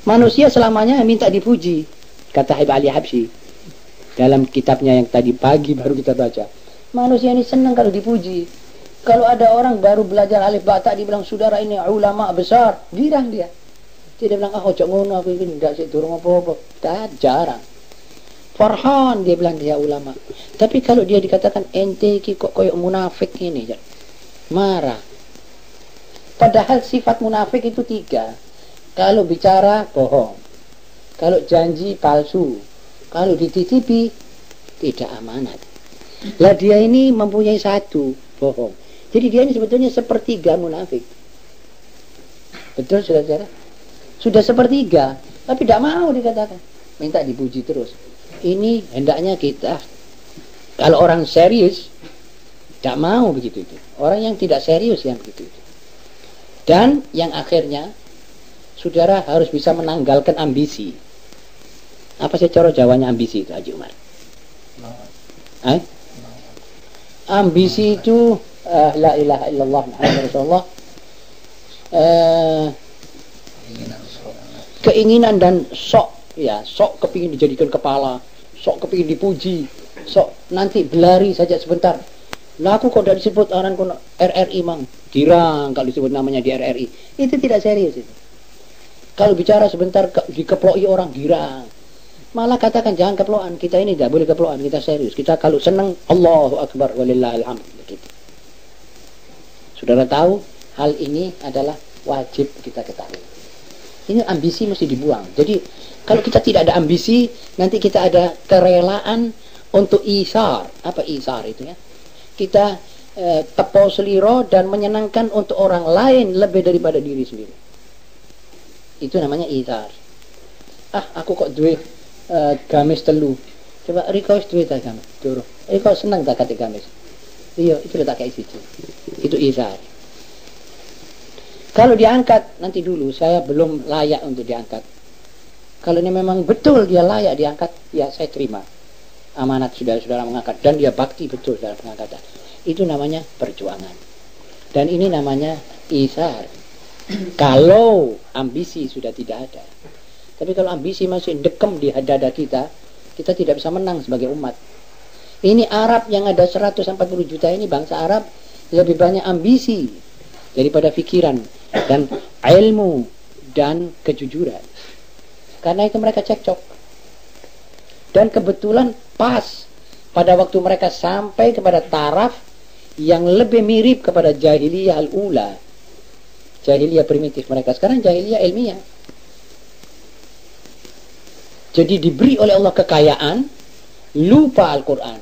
Manusia selamanya minta dipuji, kata Habib Ali Habsyi dalam kitabnya yang tadi pagi baru kita baca. Manusia ini senang kalau dipuji. Kalau ada orang baru belajar alif ba ta dibilang saudara ini ulama besar, girang dia. Tidak bilang ojo ngono aku ini ndak sik durung apa-apa. Jarang. Farhan dia bilang dia ulama. Tapi kalau dia dikatakan ente iki kok koyo munafik ini, marah. Padahal sifat munafik itu 3. Kalau bicara bohong, kalau janji palsu, kalau dititipi tidak amanat. Lah dia ini mempunyai 1 bohong. Jadi dia ini sebetulnya sepertiga munafik. Betul saudara-saudara? Sudah sepertiga, tapi tidak mau dikatakan. Minta dipuji terus. Ini hendaknya kita, kalau orang serius, tidak mau begitu itu. Orang yang tidak serius yang begitu itu. Dan yang akhirnya, saudara harus bisa menanggalkan ambisi. Apa sih cara Jawanya ambisi itu, Haji Umar? Ambisi itu la ilaha illallah Muhammad Rasulullah, keinginan dan sok, ya, sok kepingin dijadikan kepala, sok kepingin dipuji, sok nanti berlari saja sebentar. Lah aku kok tidak disebut orang RRI mang, girang kalau disebut namanya di RRI. Itu tidak serius itu. Kalau bicara sebentar dikeploi orang girang. Malah katakan jangan keploan, kita ini tidak boleh keploan, kita serius. Kita kalau senang Allahu Akbar walillahil hamd begitu. Saudara tahu hal ini adalah wajib kita ketahui. Ini ambisi mesti dibuang. Jadi kalau kita tidak ada ambisi, nanti kita ada kerelaan untuk isar. Apa isar itu ya? Kita tepo seliro dan menyenangkan untuk orang lain lebih daripada diri sendiri. Itu namanya isar. Aku kok duwe gamis telu. Coba Riko wis duwe ta gamis? Durung. Riko seneng tak kate gamis. Iya, itu tak kayak situ. Itu isar. Kalau diangkat, nanti dulu saya belum layak untuk diangkat. Kalau ini memang betul dia layak diangkat, ya saya terima. Amanat saudara-saudara mengangkat. Dan dia bakti betul dalam pengangkatan. Itu namanya perjuangan. Dan ini namanya isar. Kalau ambisi sudah tidak ada. Tapi kalau ambisi masih dekem di dada kita, kita tidak bisa menang sebagai umat. Ini Arab yang ada 140 juta ini, bangsa Arab, lebih banyak ambisi daripada pikiran dan ilmu dan kejujuran. Karena itu mereka cekcok. Dan kebetulan pas pada waktu mereka sampai kepada taraf yang lebih mirip kepada jahiliyah al-ula, jahiliyah primitif mereka. Sekarang jahiliyah ilmiah. Jadi diberi oleh Allah kekayaan, lupa Al-Quran.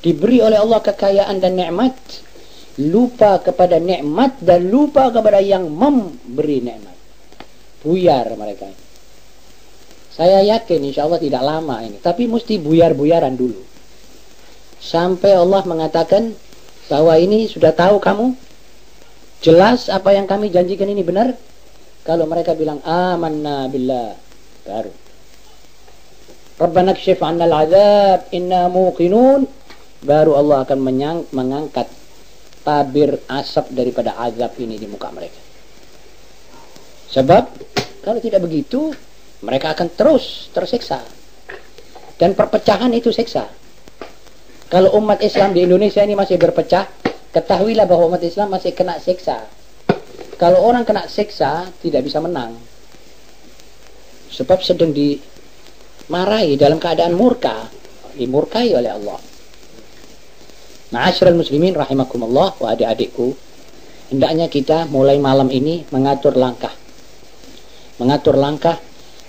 Diberi oleh Allah kekayaan dan nikmat, lupa kepada nikmat dan lupa kepada yang memberi nikmat. Buyar mereka. Saya yakin insya Allah tidak lama ini, tapi mesti buyar-buyaran dulu. Sampai Allah mengatakan bahwa ini sudah tahu kamu, jelas apa yang kami janjikan ini benar. Kalau mereka bilang amanna billah, baru Rabbana kshif 'anna al-'adzab inna muqinun, baru Allah akan mengangkat tabir asap daripada azab ini di muka mereka. Sebab kalau tidak begitu mereka akan terus tersiksa. Dan perpecahan itu siksa. Kalau umat Islam di Indonesia ini masih berpecah, ketahuilah bahwa umat Islam masih kena siksa. Kalau orang kena siksa tidak bisa menang. Sebab sedang dimarahi dalam keadaan murka, dimurkai oleh Allah. Ma'asyiral muslimin rahimakumullah, wa adik-adikku, hendaknya kita mulai malam ini mengatur langkah,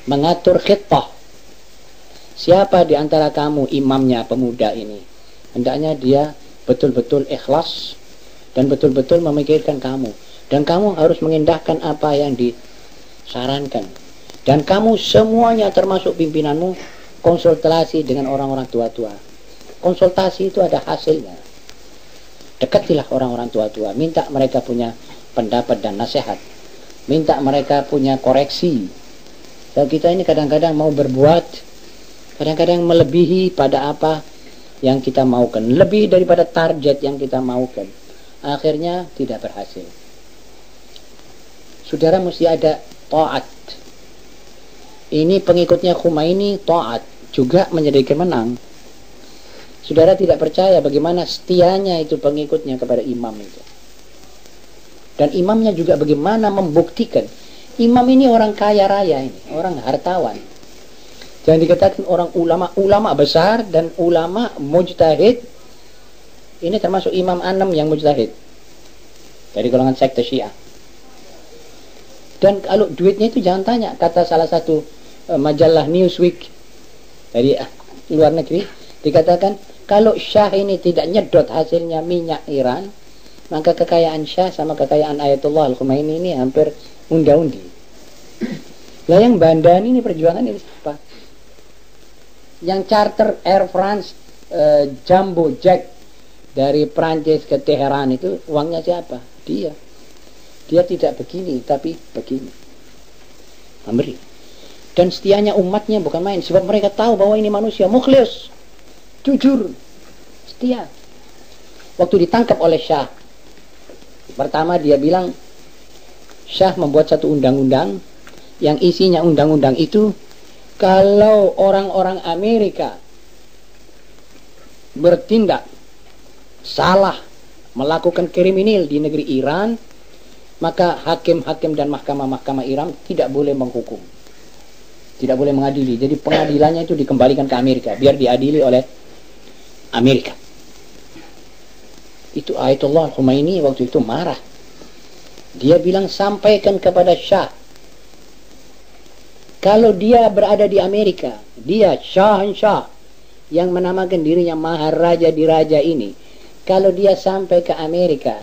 mengatur khitbah. Siapa di antara kamu imamnya pemuda ini, hendaknya dia betul-betul ikhlas dan betul-betul memikirkan kamu, dan kamu harus mengindahkan apa yang disarankan. Dan kamu semuanya termasuk pimpinanmu konsultasi dengan orang-orang tua-tua. Konsultasi itu ada hasilnya. Dekatilah orang-orang tua-tua, minta mereka punya pendapat dan nasihat, minta mereka punya koreksi. Dan kita ini kadang-kadang mau berbuat, kadang-kadang melebihi pada apa yang kita maukan, lebih daripada target yang kita maukan. Akhirnya tidak berhasil. Saudara mesti ada ta'at. Ini pengikutnya Khomeini ta'at, juga menyediakan menang. Saudara tidak percaya bagaimana setianya itu pengikutnya kepada imam itu. Dan imamnya juga bagaimana membuktikan. Imam ini orang kaya raya ini, orang hartawan. Jangan dikatakan orang ulama besar dan ulama mujtahid. Ini termasuk Imam Anam yang mujtahid dari golongan sekte Syiah. Dan kalau duitnya itu jangan tanya, kata salah satu majalah Newsweek dari luar negeri, dikatakan kalau Syah ini tidak nyedot hasilnya minyak Iran, maka kekayaan Syah sama kekayaan Ayatullah Al-Khomeini ini hampir unda-undi. Lah yang bandani ini perjuangan ini siapa? Yang charter Air France Jumbo Jet dari Prancis ke Teheran itu uangnya siapa? Dia. Dia tidak begini, tapi begini. Memberi. Dan setianya umatnya bukan main, sebab mereka tahu bahwa ini manusia mukhlis, jujur, setia. Waktu ditangkap oleh Syah, pertama dia bilang Syah membuat satu undang-undang yang isinya undang-undang itu kalau orang-orang Amerika bertindak salah, melakukan kriminal di negeri Iran, maka hakim-hakim dan mahkamah-mahkamah Iran tidak boleh menghukum, tidak boleh mengadili. Jadi pengadilannya itu dikembalikan ke Amerika biar diadili oleh Amerika. Itu Ayatullah Khomeini waktu itu marah. Dia bilang sampaikan kepada Syah, kalau dia berada di Amerika, dia Syahansyah yang menamakan dirinya Maharaja di Raja ini, kalau dia sampai ke Amerika,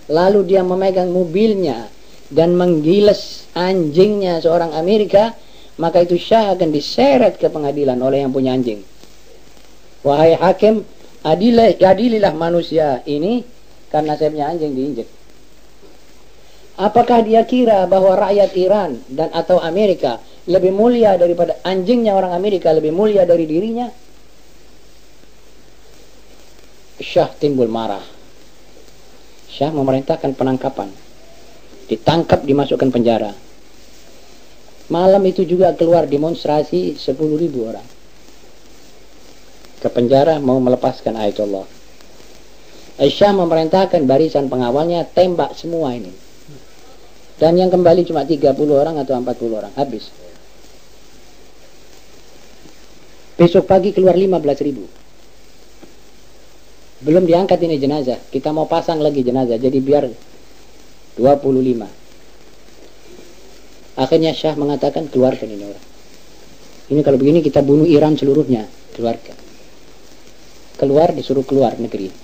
lalu dia memegang mobilnya dan menggiles anjingnya seorang Amerika, maka itu Syah akan diseret ke pengadilan oleh yang punya anjing. Wahai hakim, adililah manusia ini karena saya punya anjing diinjek. Apakah dia kira bahwa rakyat Iran dan atau Amerika lebih mulia daripada anjingnya orang Amerika, lebih mulia dari dirinya? Syah timbul marah. Syah memerintahkan penangkapan. Ditangkap, dimasukkan penjara. Malam itu juga keluar demonstrasi 10.000 orang ke penjara mau melepaskan Ayatullah. Syah memerintahkan barisan pengawalnya tembak semua ini. Dan yang kembali cuma 30 orang atau 40 orang. Habis. Besok pagi keluar 15.000. Belum diangkat ini jenazah. Kita mau pasang lagi jenazah. Jadi biar 25. Akhirnya Syah mengatakan keluarkan ini orang. Ini kalau begini kita bunuh Iran seluruhnya. Keluarkan. Keluar, disuruh keluar negeri.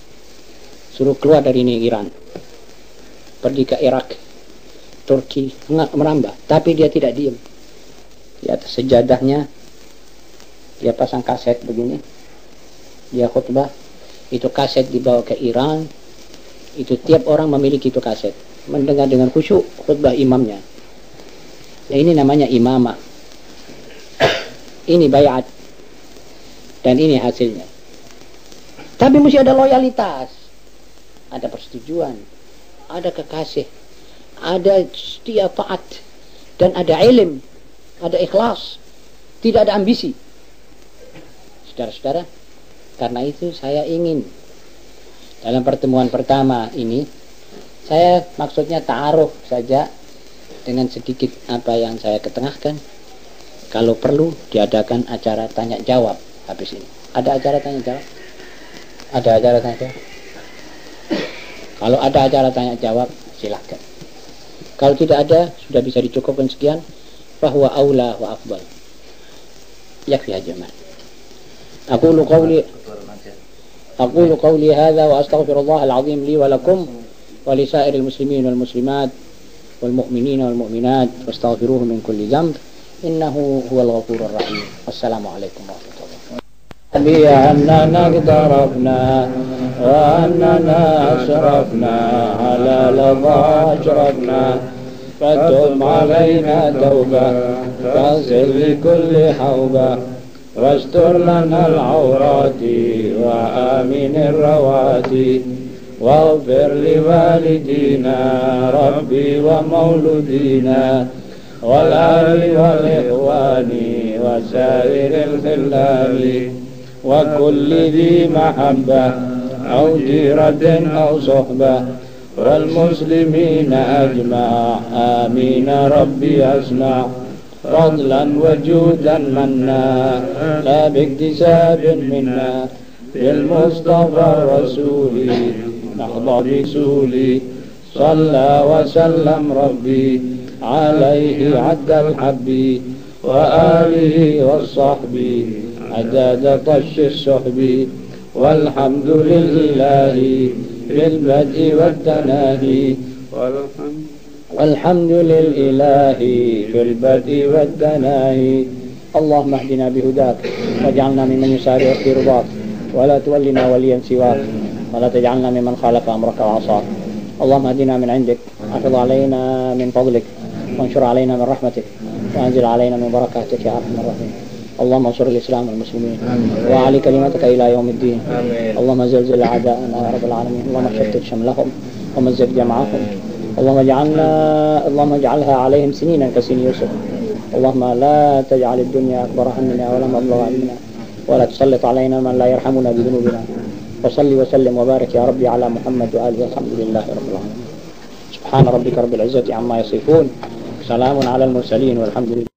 Suruh keluar dari ini Iran. Pergi ke Irak, Turki, merambah. Tapi dia tidak diam. Di atas sejadahnya dia pasang kaset begini. Dia khutbah. Itu kaset dibawa ke Iran. Itu tiap orang memiliki itu kaset. Mendengar dengan khusyuk khutbah imamnya. Ya, ini namanya imamah. Ini bayat. Dan ini hasilnya. Tapi mesti ada loyalitas. Ada persetujuan. Ada kekasih. Ada setia taat. Dan ada ilm. Ada ikhlas. Tidak ada ambisi. Saudara-saudara, karena itu saya ingin dalam pertemuan pertama ini, saya maksudnya ta'aruf saja dengan sedikit apa yang saya ketengahkan. Kalau perlu diadakan acara tanya jawab habis ini. Ada acara tanya jawab? Ada acara tanya jawab? Kalau ada acara tanya jawab, silakan. Kalau tidak ada, sudah bisa dicukupkan sekian. Bahwa aula wa afdal. Yakfi ya jemaah. أقول قولي هذا وأستغفر الله العظيم لي ولكم ولسائر المسلمين والمسلمات والمؤمنين والمؤمنات واستغفروه من كل ذنب إنه هو الغفور الرحيم. والسلام عليكم ورحمة الله. بأننا اقترفنا وأننا أسرفنا على لظى أشرفنا فتب علينا توبة تغفر لكل حوبة واستر لنا العورات وآمن الرواتي واغفر لوالدينا ربي ومولودينا والآل والإخوان وسائر الخلال وكل ذي محبة أو جيرة أو صحبة والمسلمين أجمع آمين ربي أسمع فضلا وجودا منا لا باكتساب منا بالمصطفى الرسول نحظى بسولي صلى وسلم ربي عليه عد الحب وآله والصحب عداد طش السحب والحمد لله بالبدء والتناهي والحمد لله في البدء والتناهي اللهم اهدنا بهداك واجعلنا ممن يسارع في رضاك ولا تولنا وليا سواك ولا تجعلنا ممن خالف أمرك وعصاك اللهم اهدنا من عندك احفظ علينا من فضلك وانشر علينا من رحمتك وانزل علينا من بركاتك يا ارحم الراحمين اللهم انصر الإسلام والمسلمين وأعلي كلمتك إلى يوم الدين اللهم زلزل أعداءنا يا رب العالمين اللهم شتت شملهم ومزق جمعهم اللهم اجعلها عليهم سنينا كسن يوسف اللهم لا تجعل الدنيا أكبر همنا ولا مبلغ علمنا ولا تسلط علينا من لا يرحمنا بذنوبنا وصلي وسلم وبارك يا ربي على محمد وآله والحمد لله رب العالمين سبحان ربك رب العزة عما يصفون سلام على المرسلين والحمد لله.